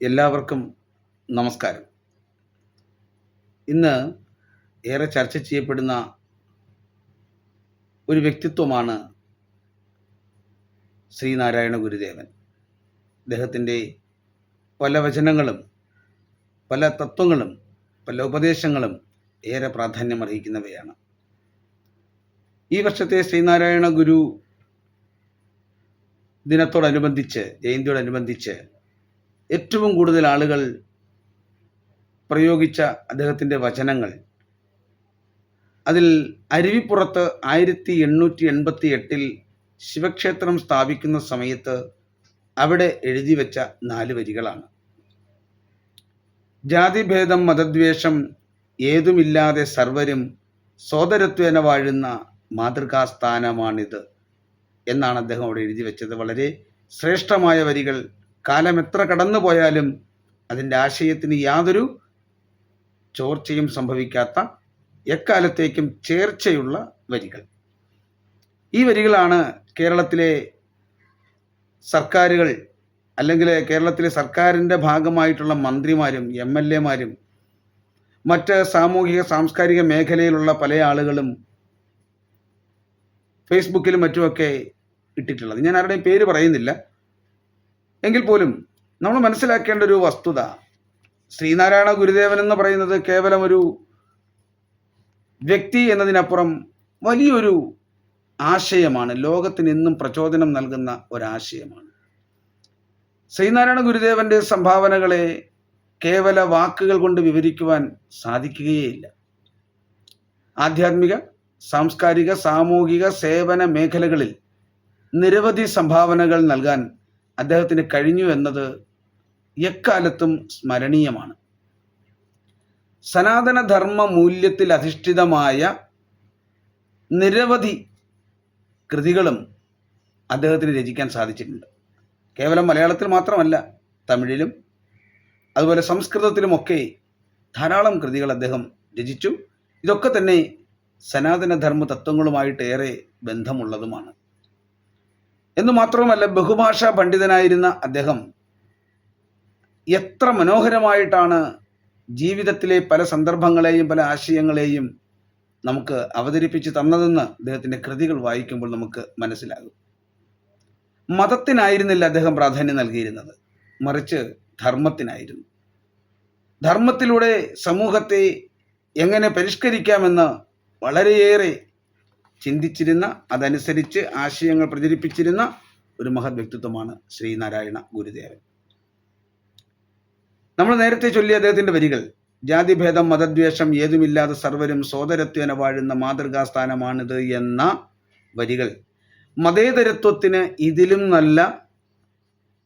എല്ലാവർക്കും നമസ്കാരം. ഇന്ന് ഏറെ ചർച്ച ചെയ്യപ്പെടുന്ന ഒരു വ്യക്തിത്വമാണ് ശ്രീനാരായണ ഗുരുദേവൻ. അദ്ദേഹത്തിൻ്റെ പല വചനങ്ങളും പല തത്വങ്ങളും പല ഉപദേശങ്ങളും ഏറെ പ്രാധാന്യമർഹിക്കുന്നവയാണ്. ഈ വർഷത്തെ ശ്രീനാരായണ ഗുരു ദിനത്തോടനുബന്ധിച്ച്, ജയന്തിയോടനുബന്ധിച്ച് ഏറ്റവും കൂടുതൽ ആളുകൾ പ്രയോഗിച്ച അദ്ദേഹത്തിൻ്റെ വചനങ്ങൾ, അതിൽ അരുവിപ്പുറത്ത് 1888 ശിവക്ഷേത്രം സ്ഥാപിക്കുന്ന സമയത്ത് അവിടെ എഴുതി വെച്ച 4 വരികളാണ്. ജാതിഭേദം മതദ്വേഷം ഏതുമില്ലാതെ സർവരും സോദരത്വേന വാഴുന്ന മാതൃകാസ്ഥാനമാണിത് എന്നാണ് അദ്ദേഹം അവിടെ എഴുതി വെച്ചത്. വളരെ ശ്രേഷ്ഠമായ വരികൾ. കാലം എത്ര കടന്നു പോയാലും അതിൻ്റെ ആശയത്തിന് യാതൊരു ചോർച്ചയും സംഭവിക്കാത്ത, എക്കാലത്തേക്കും ചേർച്ചയുള്ള വരികൾ. ഈ വരികളാണ് കേരളത്തിലെ സർക്കാരുകൾ, അല്ലെങ്കിൽ കേരളത്തിലെ സർക്കാരിൻ്റെ ഭാഗമായിട്ടുള്ള മന്ത്രിമാരും MLA മാരും മറ്റ് സാമൂഹിക സാംസ്കാരിക മേഖലയിലുള്ള പല ആളുകളും ഫേസ്ബുക്കിലും മറ്റുമൊക്കെ ഇട്ടിട്ടുള്ളത്. ഞാൻ ആരുടെയും പേര് പറയുന്നില്ല. എങ്കിൽ പോലും നമ്മൾ മനസ്സിലാക്കേണ്ട ഒരു വസ്തുത, ശ്രീനാരായണ ഗുരുദേവൻ എന്ന് പറയുന്നത് കേവലം ഒരു വ്യക്തി എന്നതിനപ്പുറം വലിയൊരു ആശയമാണ്. ലോകത്തിന് ഇന്നും പ്രചോദനം നൽകുന്ന ഒരാശയമാണ്. ശ്രീനാരായണ ഗുരുദേവൻ്റെ സംഭാവനകളെ കേവല വാക്കുകൾ കൊണ്ട് വിവരിക്കുവാൻ സാധിക്കുകയേയില്ല. ആധ്യാത്മിക, സാംസ്കാരിക, സാമൂഹിക സേവന മേഖലകളിൽ നിരവധി സംഭാവനകൾ നൽകാൻ അദ്ദേഹത്തിന് കഴിഞ്ഞു എന്നത് എക്കാലത്തും സ്മരണീയമാണ്. സനാതനധർമ്മ മൂല്യത്തിൽ അധിഷ്ഠിതമായ നിരവധി കൃതികളും അദ്ദേഹത്തിന് രചിക്കാൻ സാധിച്ചിട്ടുണ്ട്. കേവലം മലയാളത്തിൽ മാത്രമല്ല, തമിഴിലും അതുപോലെ സംസ്കൃതത്തിലുമൊക്കെ ധാരാളം കൃതികൾ അദ്ദേഹം രചിച്ചു. ഇതൊക്കെ തന്നെ സനാതനധർമ്മ തത്വങ്ങളുമായിട്ട് ഏറെ ബന്ധമുള്ളതുമാണ്. എന്നു മാത്രവുമല്ല, ബഹുഭാഷാ പണ്ഡിതനായിരുന്ന അദ്ദേഹം എത്ര മനോഹരമായിട്ടാണ് ജീവിതത്തിലെ പല സന്ദർഭങ്ങളെയും പല ആശയങ്ങളെയും നമുക്ക് അവതരിപ്പിച്ച് തന്നതെന്ന് അദ്ദേഹത്തിൻ്റെ കൃതികൾ വായിക്കുമ്പോൾ നമുക്ക് മനസ്സിലാകും. മതത്തിനായിരുന്നില്ല അദ്ദേഹം പ്രാധാന്യം നൽകിയിരുന്നത്, മറിച്ച് ധർമ്മത്തിനായിരുന്നു. ധർമ്മത്തിലൂടെ സമൂഹത്തെ എങ്ങനെ പരിഷ്കരിക്കാമെന്ന് വളരെയേറെ ചിന്തിച്ചിരുന്ന, അതനുസരിച്ച് ആശയങ്ങൾ പ്രചരിപ്പിച്ചിരുന്ന ഒരു മഹത് വ്യക്തിത്വമാണ് ശ്രീനാരായണ ഗുരുദേവൻ. നമ്മൾ നേരത്തെ ചൊല്ലിയ അദ്ദേഹത്തിൻ്റെ വരികൾ, ജാതിഭേദം മതദ്വേഷം ഏതുമില്ലാതെ സർവരും സോദരത്വേന വാഴുന്ന മാതൃകാസ്ഥാനമാണിത് എന്ന വരികൾ മതേതരത്വത്തിന് ഇതിലും നല്ല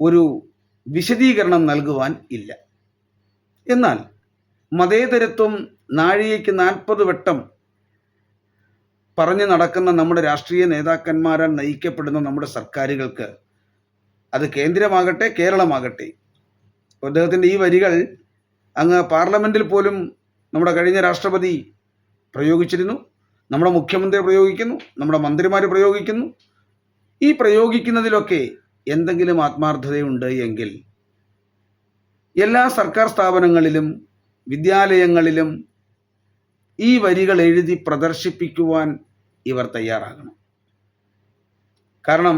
ഒരു വിശദീകരണം നൽകുവാൻ ഇല്ല. എന്നാൽ മതേതരത്വം നാഴികയ്ക്ക് 40 വട്ടം പറഞ്ഞു നടക്കുന്ന നമ്മുടെ രാഷ്ട്രീയ നേതാക്കന്മാരാൽ നയിക്കപ്പെടുന്ന നമ്മുടെ സർക്കാരുകൾക്ക്, അത് കേന്ദ്രമാകട്ടെ കേരളമാകട്ടെ, അദ്ദേഹത്തിൻ്റെ ഈ വരികൾ അങ്ങ് പാർലമെൻറ്റിൽ പോലും നമ്മുടെ കഴിഞ്ഞ രാഷ്ട്രപതി പ്രയോഗിച്ചിരുന്നു, നമ്മുടെ മുഖ്യമന്ത്രി പ്രയോഗിക്കുന്നു, നമ്മുടെ മന്ത്രിമാർ പ്രയോഗിക്കുന്നു. ഈ പ്രയോഗിക്കുന്നതിലൊക്കെ എന്തെങ്കിലും ആത്മാർത്ഥതയുണ്ട് എങ്കിൽ എല്ലാ സർക്കാർ സ്ഥാപനങ്ങളിലും വിദ്യാലയങ്ങളിലും ഈ വരികൾ എഴുതി പ്രദർശിപ്പിക്കുവാൻ ഇവർ തയ്യാറാകണം. കാരണം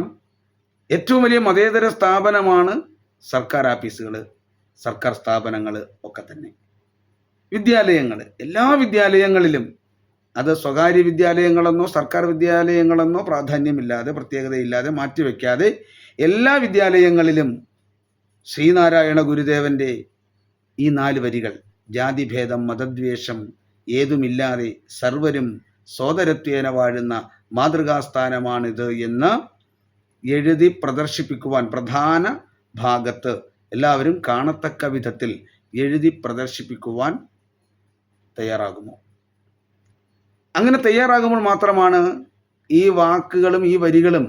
ഏറ്റവും വലിയ മതേതര സ്ഥാപനമാണ് സർക്കാർ ആഫീസുകൾ, സർക്കാർ സ്ഥാപനങ്ങൾ ഒക്കെ തന്നെ. വിദ്യാലയങ്ങൾ, എല്ലാ വിദ്യാലയങ്ങളിലും, അത് സ്വകാര്യ വിദ്യാലയങ്ങളെന്നോ സർക്കാർ വിദ്യാലയങ്ങളെന്നോ പ്രാധാന്യമില്ലാതെ, പ്രത്യേകതയില്ലാതെ, മാറ്റിവെക്കാതെ എല്ലാ വിദ്യാലയങ്ങളിലും ശ്രീനാരായണ ഗുരുദേവൻ്റെ ഈ 4 വരികൾ, ജാതിഭേദം മതദ്വേഷം ഏതുമില്ലാതെ സർവരും സോദരത്വേന വാഴുന്ന മാതൃകാസ്ഥാനമാണിത് എന്ന് എഴുതി പ്രദർശിപ്പിക്കുവാൻ പ്രധാന ഭാഗത്ത് എല്ലാവരും കാണത്തക്ക വിധത്തിൽ എഴുതി പ്രദർശിപ്പിക്കുവാൻ തയ്യാറാകുമോ? അങ്ങനെ തയ്യാറാകുമ്പോൾ മാത്രമാണ് ഈ വാക്കുകളും ഈ വരികളും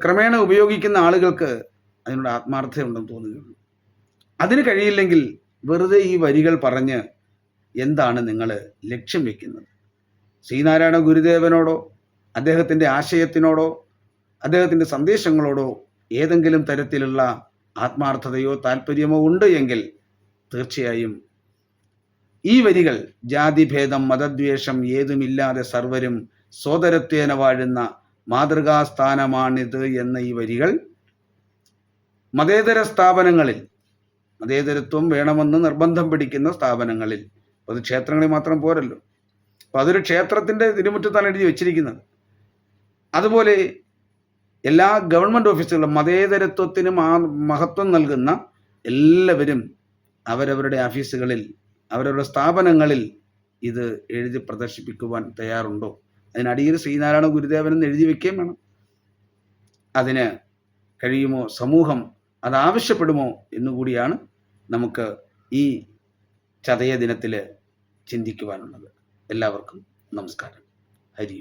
ക്രമേണ ഉപയോഗിക്കുന്ന ആളുകൾക്ക് അതിനോട് ആത്മാർത്ഥതയുണ്ടെന്ന് തോന്നുകയുള്ളൂ. അതിന് കഴിയില്ലെങ്കിൽ വെറുതെ ഈ വരികൾ പറഞ്ഞ് എന്താണ് നിങ്ങൾ ലക്ഷ്യം വെക്കുന്നത്? ശ്രീനാരായണ ഗുരുദേവനോടോ അദ്ദേഹത്തിൻ്റെ ആശയത്തിനോടോ അദ്ദേഹത്തിൻ്റെ സന്ദേശങ്ങളോടോ ഏതെങ്കിലും തരത്തിലുള്ള ആത്മാർത്ഥതയോ താല്പര്യമോ ഉണ്ട് എങ്കിൽ തീർച്ചയായും ഈ വരികൾ ജാതിഭേദം മതദ്വേഷം ഏതുമില്ലാതെ സർവരും സോദരത്വേന വാഴുന്ന മാതൃകാസ്ഥാനമാണിത് എന്ന ഈ വരികൾ മതേതര സ്ഥാപനങ്ങളിൽ, മതേതരത്വം വേണമെന്ന് നിർബന്ധം പിടിക്കുന്ന സ്ഥാപനങ്ങളിൽ, അത് ക്ഷേത്രങ്ങളിൽ മാത്രം പോരല്ലോ, അപ്പോൾ അതൊരു ക്ഷേത്രത്തിൻ്റെ തിരുമുറ്റത്താണ് എഴുതി വെച്ചിരിക്കുന്നത്. അതുപോലെ എല്ലാ ഗവൺമെൻറ് ഓഫീസുകളും മതേതരത്വത്തിന് മഹത്വം നൽകുന്ന എല്ലാവരും അവരവരുടെ ഓഫീസുകളിൽ, അവരവരുടെ സ്ഥാപനങ്ങളിൽ ഇത് എഴുതി പ്രദർശിപ്പിക്കുവാൻ തയ്യാറുണ്ടോ? അതിനടിയിൽ ശ്രീനാരായണ ഗുരുദേവനെന്ന് എഴുതി വെക്കുകയും വേണം. അതിന് കഴിയുമോ? സമൂഹം അതാവശ്യപ്പെടുമോ എന്നുകൂടിയാണ് നമുക്ക് ഈ ചതയ ദിനത്തിൽ ചിന്തിക്കുവാനുള്ളത്. എല്ലാവർക്കും നമസ്കാരം. ഹരി.